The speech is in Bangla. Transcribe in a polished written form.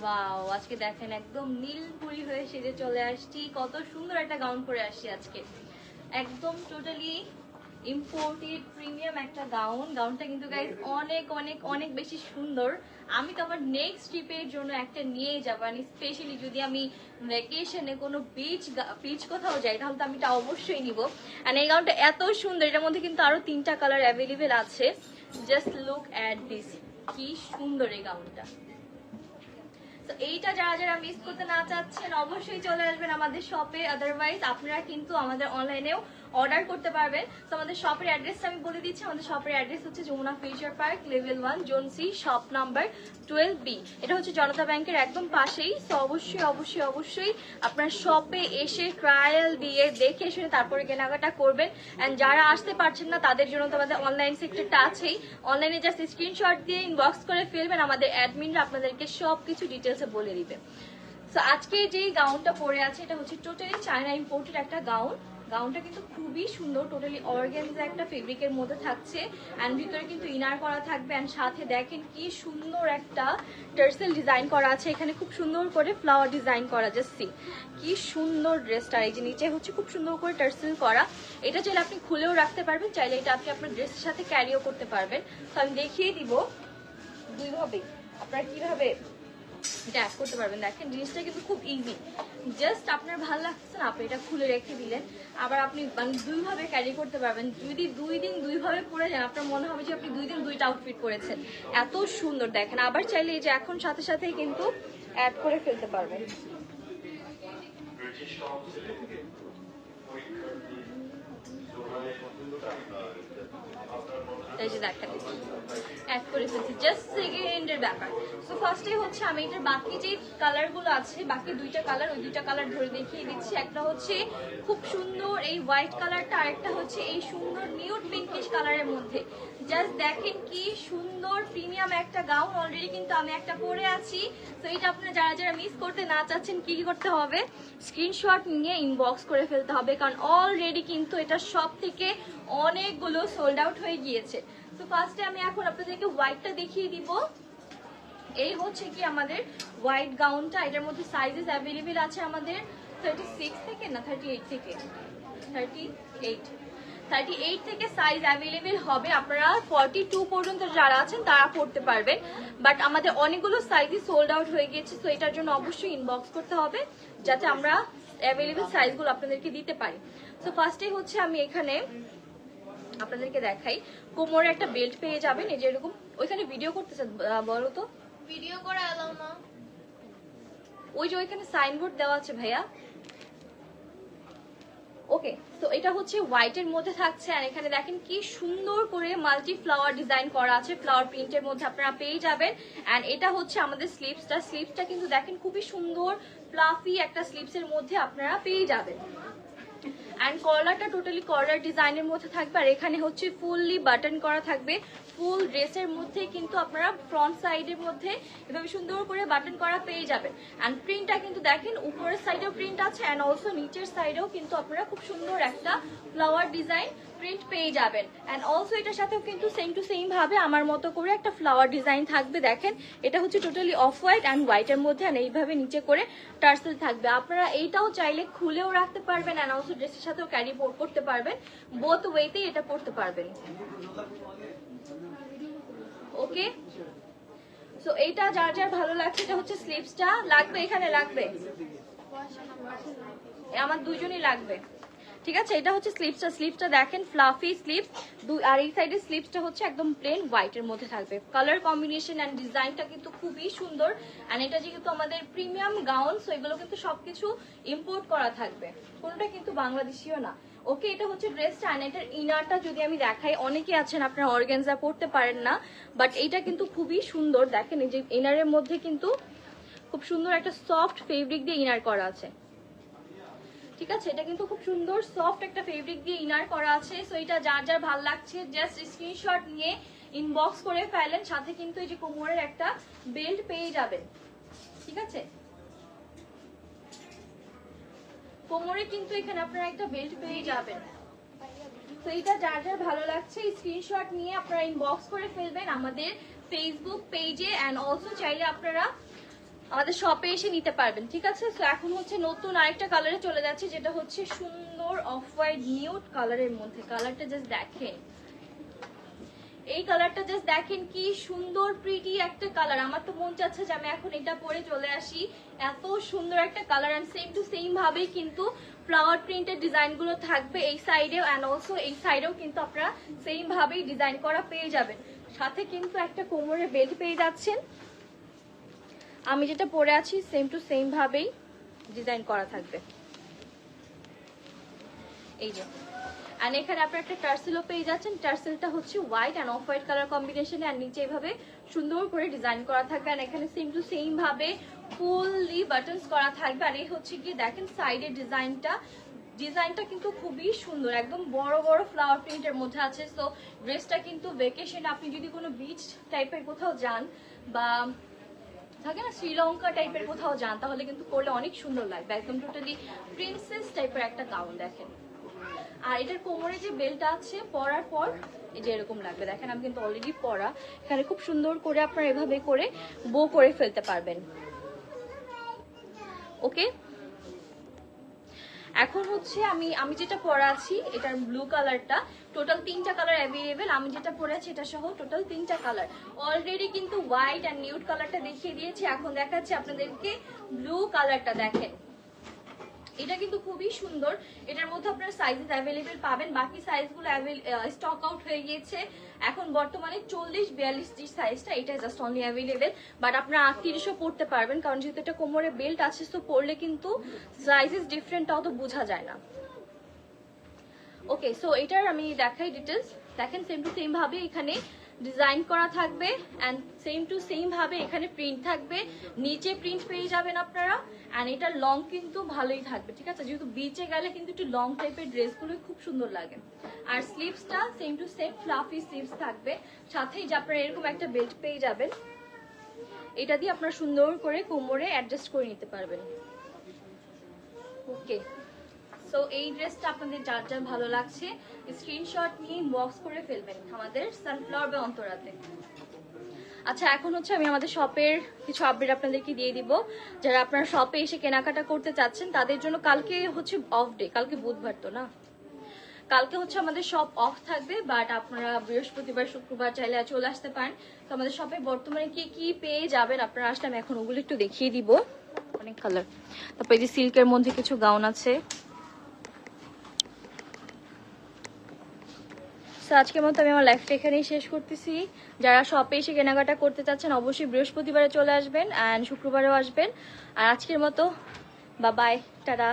ওয়াও, আজকে দেখেন একদম নীলপুরি হয়ে সেজে চলে আসছি। কত সুন্দর একটা গাউন পরে আসছি আজকে, একদম টোটালি ইম্পোর্টেড প্রিমিয়াম একটা গাউনটা কিন্তু গাইজ অনেক অনেক অনেক বেশি সুন্দর। আমি তো আমার নেক্সট ট্রিপের জন্য একটা নিয়ে যাবো, মানে স্পেশালি যদি আমি ভ্যাকেশনে কোনো বিচ কোথাও যাই তাহলে তো আমি এটা অবশ্যই নিব। আর এই গাউনটা এত সুন্দর, এটার মধ্যে কিন্তু আরো 3টা কালার অ্যাভেলেবেল আছে। জাস্ট লুক অ্যাট দিস, কি সুন্দর এই গাউনটা। তো এইটা যারা যারা মিস করতে না চাচ্ছেন অবশ্যই চলে আসবেন আমাদের শপে। আদারওয়াইজ আপনারা কিন্তু আমাদের অনলাইনেও অর্ডার করতে পারবেন। তো আমাদের শপের অ্যাড্রেসটা আমি বলে দিচ্ছি। আমাদের শপের অ্যাড্রেস হচ্ছে Jamuna future park, level 1, zone C, shop number 12B। এটা হচ্ছে জনতা ব্যাংকের একদম পাশেই। তো অবশ্যই অবশ্যই অবশ্যই আপনার শপে এসে ট্রায়াল দিয়ে দেখে শুনে তারপরে কেনাকাটা করবেন। অ্যান্ড যারা আসতে পারছেন না তাদের জন্য তো আমাদের অনলাইন সেক্টরটা আছেই। অনলাইনে জাস্ট স্ক্রিনশট দিয়ে ইনবক্স করে ফেলবেন, আমাদের অ্যাডমিনরা আপনাদেরকে সবকিছু ডিটেলসে বলে দিবে। তো আজকে যে গাউনটা পরে আছে এটা হচ্ছে টোটালি চায়না ইম্পোর্টেড একটা গাউনটা কিন্তু খুবই সুন্দর, টোটালি অর্গানজা একটা ফেব্রিকের মধ্যে থাকছে। অ্যান্ড ভিতরে কিন্তু ইনার করা থাকবে। অ্যান্ড সাথে দেখেন কি সুন্দর একটা টার্সেল ডিজাইন করা আছে, এখানে খুব সুন্দর করে ফ্লাওয়ার ডিজাইন করা যাচ্ছে। কি সুন্দর ড্রেসটা, এই যে নিচে হচ্ছে খুব সুন্দর করে টার্সেল করা। এটা চাইলে আপনি খুলেও রাখতে পারবেন, চাইলে এটা আপনি আপনার ড্রেসের সাথে ক্যারিও করতে পারবেন। তো আমি দেখিয়ে দিব দুইভাবে আপনারা কিভাবে এটা অ্যাড করতে পারবেন। দেখেন জিনিসটা কিন্তু খুব ইজি, জাস্ট আপনার ভালো লাগছে না আপনি এটা খুলে রেখে দিলেন, আবার আপনি মানে দুইভাবে ক্যারি করতে পারবেন। যদি 2 দিন 2ভাবে পরে যান আপনার মনে হবে যে আপনি 2 দিন 2টা আউটফিট করেছেন, এত সুন্দর। দেখেন আবার চাইলে এই যে এখন সাথে সাথেই কিন্তু অ্যাড করে ফেলতে পারবেন। এই যে দেখেন অ্যাড করে ফেলছি, জাস্ট সেকেন্ডের ব্যাপার। সো ফার্স্টে হচ্ছে আমি এটার বাকি যে কালারগুলো আছে, বাকি 2টা কালার, ওই 2টা কালার ধরে দেখিয়ে দিচ্ছি। একটা হচ্ছে খুব সুন্দর এই হোয়াইট কালারটা, আরেকটা হচ্ছে এই সুন্দর নিউড পিঙ্কিশ কালারের মধ্যে। জাস্ট দেখেন কি সুন্দর প্রিমিয়াম একটা গাউন। অলরেডি কিন্তু আমি একটা পরে আছি। তো এটা আপনারা যারা যারা মিস করতে না চাচ্ছেন কি করতে হবে, স্ক্রিনশট নিয়ে ইনবক্স করে ফেলতে হবে, কারণ অলরেডি কিন্তু এটা সব থেকে অনেকগুলো সোল্ড আউট হয়ে গিয়েছে। তো ফার্স্টে আমি এখন আপনাদেরকে হোয়াইটটা দেখিয়ে দিব। এই হচ্ছে কি আমাদের হোয়াইট গাউনটা, এটার মধ্যে সাইজেস অ্যাভেলেবেল আছে আমাদের 36 থেকে না 38 থেকে 38 থেকে সাইজ অ্যাভেলেবেল হবে। আপনারা 42 পর্যন্ত যারা আছেন তারা পড়তে পারবেন, বাট আমাদের অনেকগুলো সাইজই সোল্ড আউট হয়ে গিয়েছে। তো এটার জন্য অবশ্যই ইনবক্স করতে হবে যাতে আমরা অ্যাভেলেবেল সাইজগুলো আপনাদেরকে দিতে পারি। তো ফার্স্টে হচ্ছে আমি এখানে আপনাদেরকে দেখাই, কোমরে একটা বেল্ট পেয়ে যাবেন এই যে এরকম। ওইখানে ভিডিও করতেছে, বলো তো ভিডিও করে এলাও না, ওই যে ওইখানে সাইনবোর্ড দেওয়া আছে ভাইয়া। ওকে, তো এটা হচ্ছে হোয়াইটের মধ্যে থাকছে। আর এখানে দেখেন কি সুন্দর করে মাল্টি ফ্লাওয়ার ডিজাইন করা আছে, ফ্লাওয়ার প্রিন্টের মধ্যে আপনারা পেয়ে যাবেন। অ্যান্ড এটা হচ্ছে আমাদের স্লিভসটা কিন্তু দেখেন খুবই সুন্দর ফ্লাফি একটা স্লিভসের মধ্যে আপনারা পেয়ে যাবেন। অ্যান্ড কলারটা টোটালি কলার ডিজাইনের মধ্যে থাকবে। আর এখানে হচ্ছে ফুললি বাটন করা থাকবে। ফুল ড্রেসের মধ্যে কিন্তু আপনারা ফ্রন্ট সাইডের মধ্যে এভাবে সুন্দর করে বাটন করা পেয়ে যাবেন। অ্যান্ড প্রিন্টটা কিন্তু দেখেন উপরের সাইডেও প্রিন্ট আছে, অ্যান্ড অলসো নিচের সাইডেও কিন্তু আপনারা খুব সুন্দর একটা ফ্লাওয়ার ডিজাইন প্রিন্ট পেয়ে যাবেন। অ্যান্ড অলসো এটার সাথেও কিন্তু সেম টু সেম ভাবে আমার মতো করে একটা ফ্লাওয়ার ডিজাইন থাকবে। দেখেন এটা হচ্ছে টোটালি অফ হোয়াইট অ্যান্ড হোয়াইটের মধ্যে, অ্যান্ড এইভাবে নিচে করে টার্সেল থাকবে। আপনারা এইটাও চাইলে খুলেও রাখতে পারবেন, অ্যান্ড অলসো ড্রেসের সাথেও ক্যারি করতে পারবেন, বোথ ওয়েতেই এটা করতে পারবেন। ওকে, সো এইটা যার যার ভালো লাগছে, এটা হচ্ছে স্লিভসটা লাগবে, এখানে লাগবে, আমার দুজনই লাগবে। ঠিক আছে, এটা হচ্ছে স্লিভসটা দেখেন ফ্লাফি স্লিভস, আর এই সাইডের স্লিভসটা হচ্ছে একদম প্লেন হোয়াইটের মধ্যে থাকবে। কালার কম্বিনেশন এন্ড ডিজাইনটা কিন্তু খুবই সুন্দর। এন্ড এটা যেহেতু আমাদের প্রিমিয়াম গাউন, সো এগুলো কিন্তু সবকিছু ইম্পোর্ট করা থাকবে, কোনটা কিন্তু বাংলাদেশিও না। ওকে, এটা হচ্ছে ড্রেসটা। এন্ড এটার ইনারটা যদি আমি দেখাই, অনেকে আছেন আপনারা অর্গানজা পরতে পারেন না, বাট এইটা কিন্তু খুবই সুন্দর। দেখেন এই যে ইনারের মধ্যে কিন্তু খুব সুন্দর একটা সফট ফেব্রিক দিয়ে ইনার করা আছে। ঠিক আছে, এটা কিন্তু খুব সুন্দর সফট একটা ফেব্রিক দিয়ে ইনার করা আছে। সো এটা যার যার ভালো লাগছে জাস্ট স্ক্রিনশট নিয়ে ইনবক্স করে ফেলেন। সাথে কিন্তু এই যে কোমরের একটা বেল্ট পেয়ে যাবেন। ঠিক আছে, কোমরে কিন্তু এখানে আপনারা একটা বেল্ট পেয়ে যাবেন। তো এটা যার যার ভালো লাগছে স্ক্রিনশট নিয়ে আপনারা ইনবক্স করে ফেলবেন আমাদের ফেসবুক পেজে। অ্যান্ড অলসো চাইলে আপনারা আমাদের শপে এসে নিতে পারবেন, ঠিক আছে? তো এখন হচ্ছে নতুন আরেকটা কালারে চলে যাচ্ছে, যেটা হচ্ছে সুন্দর অফ হোয়াইট নিউড কালারের মধ্যে। কালারটা জাস্ট দেখেন, এই কালারটা জাস্ট দেখেন কি সুন্দর প্রিটি একটা কালার। আমার তো মন চাচ্ছে যে আমি এখন এটা পরে চলে আসি, এত সুন্দর একটা colour. And same to same ভাবেই কিন্তু ফ্লাওয়ার প্রিন্টের ডিজাইন গুলো থাকবে এই সাইডেও, অ্যান্ড অলসো এই সাইডেও কিন্তু আপনারা সেম ভাবেই ডিজাইন করা পেয়ে যাবেন। সাথে কিন্তু একটা কোমরের বেল্ট পেয়ে যাচ্ছেন। আমি যেটা পরে আছি সেম টু সেম ভাবেই ডিজাইন করা থাকবে, এই যে। আর এখানে আপনার একটা টার্সেলও পেয়ে যাচ্ছেন। টার্সেলটা হচ্ছে white and off white colour কম্বিনেশনে, আর নিচে এইভাবে সুন্দর করে ডিজাইন করা থাকবে। আর এখানে সেম টু সেম ভাবে ফুললি বাটনস করা থাকবে। আর এই হচ্ছে কি দেখেন সাইডের ডিজাইনটা কিন্তু খুবই সুন্দর, একদম বড় বড় ফ্লাওয়ার প্রিন্টের মধ্যে আছে। সো ড্রেসটা কিন্তু ভেকেশন আপনি যদি কোনো বিচ টাইপের কোথাও যান বা থাকে না শ্রীলঙ্কা টাইপের কোথাও যান, তাহলে কিন্তু পরলে অনেক সুন্দর লাগবে। একদম টোটালি প্রিন্সেস টাইপের একটা গাউন দেখেন। আর এটার কোমরে যে বেল্টটা আছে পরার পর এই যে এরকম লাগবে, দেখেন আমি কিন্তু অলরেডি পরা। এখানে খুব সুন্দর করে আপনারা এভাবে করে বো করে ফেলতে পারবেন। ওকে, এখন হচ্ছে আমি যেটা পরা আছি এটার ব্লু কালারটা, টোটাল 3টা কালার অ্যাভেলেবেল। আমি যেটা পরে আছি এটা সহ টোটাল 3টা কালার। অলরেডি কিন্তু হোয়াইট অ্যান্ড নিউড কালারটা দেখিয়ে দিয়েছি, এখন দেখাচ্ছি আপনাদেরকে ব্লু কালারটা। দেখেন এটা কিন্তু খুবই সুন্দর, এটার মধ্যে আপনারা সাইজেস অ্যাভেলেবেল পাবেন। বাকি সাইজগুলো স্টক আউট হয়ে গিয়েছে। এখন বর্তমানে 40-42 যে সাইজটা এটা জাস্ট অনলি অ্যাভেলেবেল, বাট আপনারা 38ও পড়তে পারবেন, কারণ যেহেতু এটা কোমরে বেল্ট আছে তো পরলে কিন্তু সাইজেস ডিফারেন্টটাও তো বোঝা যায় না। ওকে, সো এটার আমি দেখাই ডিটেলস। দেখেন সেম টু সেম ভাবে এখানে ডিজাইন করা থাকবে, অ্যান্ড সেম টু সেম ভাবে এখানে প্রিন্ট থাকবে, নিচে প্রিন্ট পেয়ে যাবেন আপনারা। অ্যান্ড এটার লং কিন্তু ভালোই থাকবে, ঠিক আছে? যেহেতু বিচে গেলে কিন্তু একটু লং টাইপের ড্রেসগুলো খুব সুন্দর লাগে। আর স্লিভসটা same to same fluffy sleeves থাকবে, সাথেই যে আপনারা এরকম একটা বেল্ট পেয়ে যাবেন। এটা দিয়ে আপনারা সুন্দর করে কোমরে অ্যাডজাস্ট করে নিতে পারবেন। ওকে, সো এই ড্রেসটা আপনাদের যার যার ভালো লাগছে স্ক্রিনশট নিয়ে ইনবক্স করে ফেলবেন আমাদের সানফ্লাওয়ার বা অন্তরাতে। আচ্ছা, এখন হচ্ছে আমি আমাদের শপের কিছু আপডেট আপনাদেরকে দিয়ে দিব। যারা আপনারা শপে এসে কেনাকাটা করতে চাচ্ছেন তাদের জন্য কালকে হচ্ছে অফ ডে, কালকে বুধবার তো না, কালকে হচ্ছে আমাদের শপ অফ থাকবে, বাট আপনারা বৃহস্পতিবার শুক্রবার চাইলে চলে আসতে পারেন। তো আমাদের শপে বর্তমানে কি কি পেয়ে যাবেন আপনারা আসলে আমি এখন ওগুলো একটু দেখিয়ে দিব। অনেক কালার, তারপর এই যে সিল্কের মধ্যে কিছু গাউন আছে। আজকের মতো আমি আমার লাইফটা এখানেই শেষ করতেছি। যারা শপে এসে কেনাকাটা করতে চাচ্ছেন অবশ্যই বৃহস্পতিবারে চলে আসবেন, অ্যান্ড শুক্রবারেও আসবেন। আর আজকের মতো বাই, টাটা।